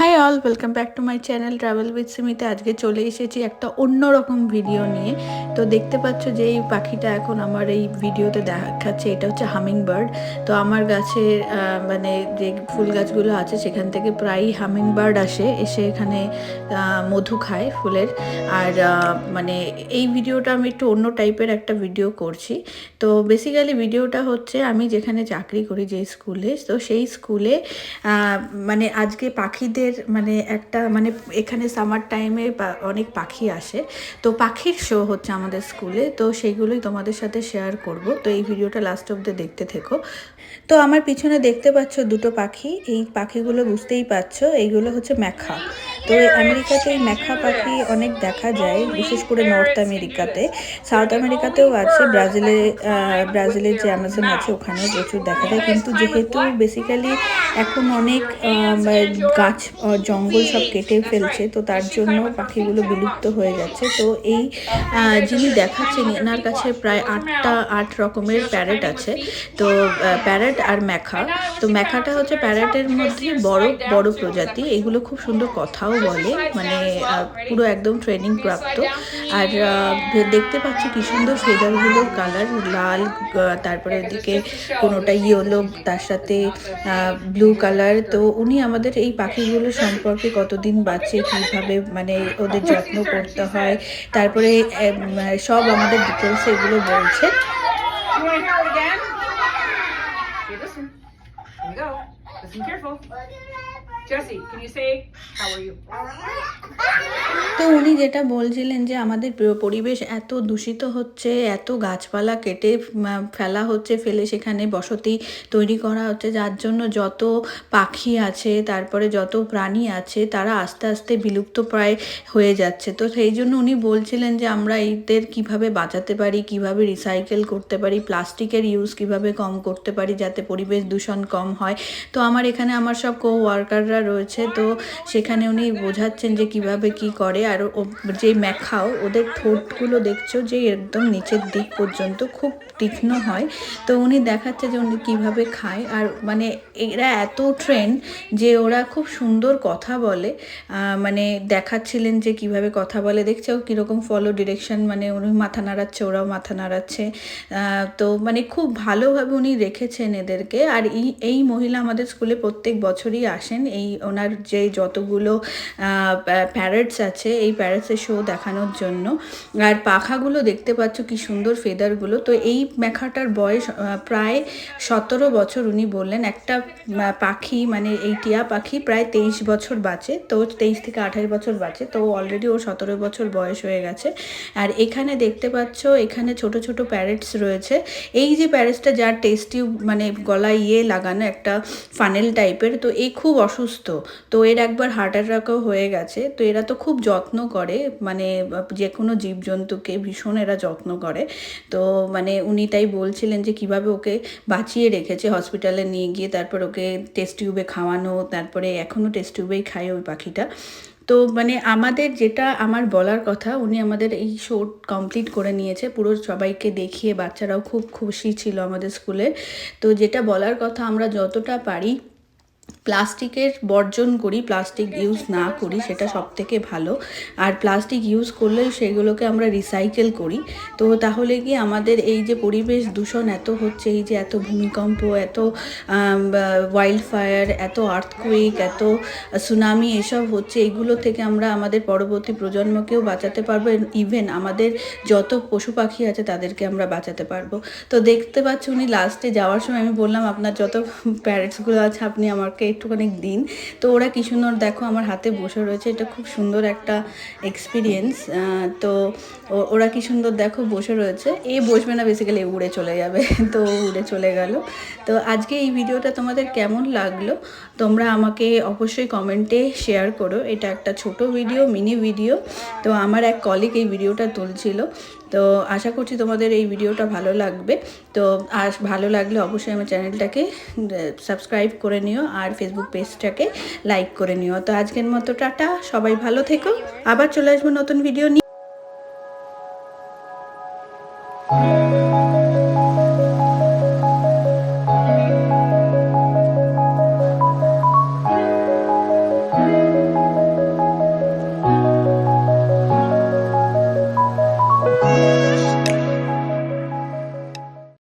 High all, welcome back to my channel travel with সিমিতে। আজকে চলে এসেছি একটা অন্যরকম ভিডিও নিয়ে। তো দেখতে পাচ্ছ যে এই পাখিটা এখন আমার এই ভিডিওতে দেখাচ্ছে, এটা হচ্ছে হামিং বার্ড। তো আমার গাছের মানে যে ফুল গাছগুলো আছে সেখান থেকে প্রায়ই হামিং বার্ড এসে এখানে মধু খায় ফুলের। আর মানে এই ভিডিওটা আমি একটু অন্য টাইপের একটা ভিডিও করছি। তো বেসিক্যালি ভিডিওটা হচ্ছে আমি যেখানে চাকরি করি, যে স্কুলে, তো সেই স্কুলে মানে আজকে পাখিদের মানে একটা মানে এখানে সামার টাইমে অনেক পাখি আসে, তো পাখির শো হচ্ছে আমাদের স্কুলে। তো সেইগুলোই তোমাদের সাথে শেয়ার করব। তো এই ভিডিওটা লাস্ট অব্দি দেখতে থেকো। তো আমার পিছনে দেখতে পাচ্ছ দুটো পাখি। এই পাখিগুলো বুঝতেই পারছো, এইগুলো হচ্ছে ম্যাখা। তো আমেরিকাতে এই ম্যাখা পাখি অনেক দেখা যায়, বিশেষ করে নর্থ আমেরিকাতে। সাউথ আমেরিকাতেও আছে, ব্রাজিলের যে অ্যামাজন আছে ওখানেও প্রচুর দেখা যায়। কিন্তু যেহেতু বেসিক্যালি এখন অনেক গাছ জঙ্গল সব কেটে ফেলছে, তো তার জন্য পাখিগুলো বিলুপ্ত হয়ে যাচ্ছে। তো এই যিনি দেখাচ্ছেন, এনার কাছে প্রায় 8 রকমের প্যারেট আছে। তো প্যারেট আর ম্যাখা। তো ম্যাখাটা হচ্ছে প্যারেটের মধ্যে বড় বড় প্রজাতি। এগুলো খুব সুন্দর কথাও বলে, মানে পুরো একদম ট্রেনিং প্রাপ্ত। আর দেখতে পাচ্ছি কি সুন্দর ফেদারগুলোর কালার, লাল, তারপরে ওদিকে কোনোটা ইয়েলো, তার সাথে ব্লু কালার। তো উনি আমাদের এই পাখিগুলো সম্পর্কে কতদিন বাঁচে, কীভাবে মানে ওদের যত্ন করতে হয়, তারপরে সব আমাদের ডিটেলসে এগুলো বলছে। Okay, listen. Here we go. Listen careful. Jesse, can you say, how are you? তো উনি যেটা বলছিলেন যে আমাদের পরিবেশ এত দূষিত হচ্ছে, এত গাছপালা কেটে ফেলা হচ্ছে, ফেলে সেখানে বসতি তৈরি করা হচ্ছে, যার জন্য যত পাখি আছে, তারপরে যত প্রাণী আছে, তারা আস্তে আস্তে বিলুপ্ত প্রায় হয়ে যাচ্ছে। তো সেই জন্য উনি বলছিলেন যে আমরা এদের কিভাবে বাঁচাতে পারি, কিভাবে রিসাইকেল করতে পারি, প্লাস্টিকের ইউজ কিভাবে কম করতে পারি যাতে পরিবেশ দূষণ কম হয়। তো আমার এখানে আমার সব ওয়ার্কাররা রয়েছে, তো সেখানে উনি বোঝাচ্ছেন যে কিভাবে কি করে। আর যে ম্যাখাও, ওদের ঠোঁটগুলো দেখছো যে একদম নিচের দিক পর্যন্ত খুব তীক্ষ্ণ হয়। তো উনি দেখাচ্ছে যে উনি কীভাবে খায়। আর মানে এরা এত ট্রেন্ড যে ওরা খুব সুন্দর কথা বলে, মানে দেখাচ্ছিলেন যে কিভাবে কথা বলে। দেখছো কীরকম ফলো ডিরেকশন, মানে উনি মাথা নাড়াচ্ছে, ওরাও মাথা নাড়াচ্ছে। তো মানে খুব ভালোভাবে উনি রেখেছেন এদেরকে। আর এই মহিলা আমাদের স্কুলে প্রত্যেক বছরই আসেন, এই ওনার যে যতগুলো প্যারেটস আছে এই প্যারেটসের শো দেখানোর জন্য। আর পাখাগুলো দেখতে পাচ্ছ কি সুন্দর ফেদারগুলো। তো এই ম্যাখাটার বয়স প্রায় 17 বছর। উনি বললেন একটা পাখি, মানে এই টিয়া পাখি প্রায় 23 বছর বাঁচে। তো 23 থেকে 28 বছর বাঁচে। তো অলরেডি ওর 17 বছর বয়স হয়ে গেছে। আর এখানে দেখতে পাচ্ছ, এখানে ছোট ছোট প্যারেটস রয়েছে। এই যে প্যারেটসটা, যার টেস্ট টিউব মানে গলায় লাগানো একটা ফানেল টাইপের, তো এই খুব অসুস্থ। তো এর একবার হার্ট অ্যাটাকও হয়ে গেছে। তো এরা তো খুব যত্ন করে, মানে যে কোনো জীবজন্তুকে ভীষণ এরা যত্ন করে। তো মানে উনি তাই বলছিলেন যে কিভাবে ওকে বাঁচিয়ে রেখেছে, হসপিটালে নিয়ে গিয়ে তারপর ওকে টেস্ট টিউবে খাওয়ানো, তারপরে এখনও টেস্ট টিউবেই খায় ওই পাখিটা। তো মানে আমাদের যেটা আমার বলার কথা, উনি আমাদের এই শো কমপ্লিট করে নিয়েছে, পুরো সবাইকে দেখিয়ে। বাচ্চারাও খুব খুশি ছিল আমাদের স্কুলে। তো যেটা বলার কথা, আমরা যতটা পারি প্লাস্টিকের বর্জন করি, প্লাস্টিক ইউজ না করি, সেটা সবথেকে ভালো। আর প্লাস্টিক ইউজ করলে সেগুলোকে আমরা রিসাইকেল করি। তো তাহলে কি আমাদের এই যে পরিবেশ দূষণ এত হচ্ছে, এই যে এত ভূমিকম্প, এত ওয়াইল্ড ফায়ার, এত আর্থকুয়েক, এত সুনামি এসব হচ্ছে, এইগুলো থেকে আমরা আমাদের পরবর্তী প্রজন্মকেও বাঁচাতে পারবো। ইভেন আমাদের যত পশু পাখি আছে তাদেরকে আমরা বাঁচাতে পারবো। তো দেখতে পাচ্ছ উনি লাস্টে যাওয়ার সময় আমি বললাম আপনার যত প্যারেটসগুলো আছে আপনি আমাকে একটুখানি দিন। তো ওরা কি সুন্দর দেখো আমার হাতে বসে রয়েছে, এটা খুব সুন্দর একটা এক্সপিরিয়েন্স। তো ওরা কি সুন্দর দেখো বসে রয়েছে। বসবে না, বেসিক্যালি উড়ে চলে যাবে। তো উড়ে চলে গেল। তো আজকে এই ভিডিওটা তোমাদের কেমন লাগলো তোমরা আমাকে অবশ্যই কমেন্টে শেয়ার করো। এটা একটা ছোট ভিডিও, মিনি ভিডিও। তো আমার এক কলিগ এই ভিডিওটা তুলছিল। তো আশা করছি তোমাদের এই ভিডিওটা ভালো লাগবে। তো আর ভালো লাগলে অবশ্যই আমার চ্যানেলটাকে সাবস্ক্রাইব করে নিও, আর ফেসবুক পেজটাকে লাইক করে নিও। তো আজকের মতো টাটা, সবাই ভালো থেকো। আবার চলে আসবো নতুন ভিডিও নিয়ে।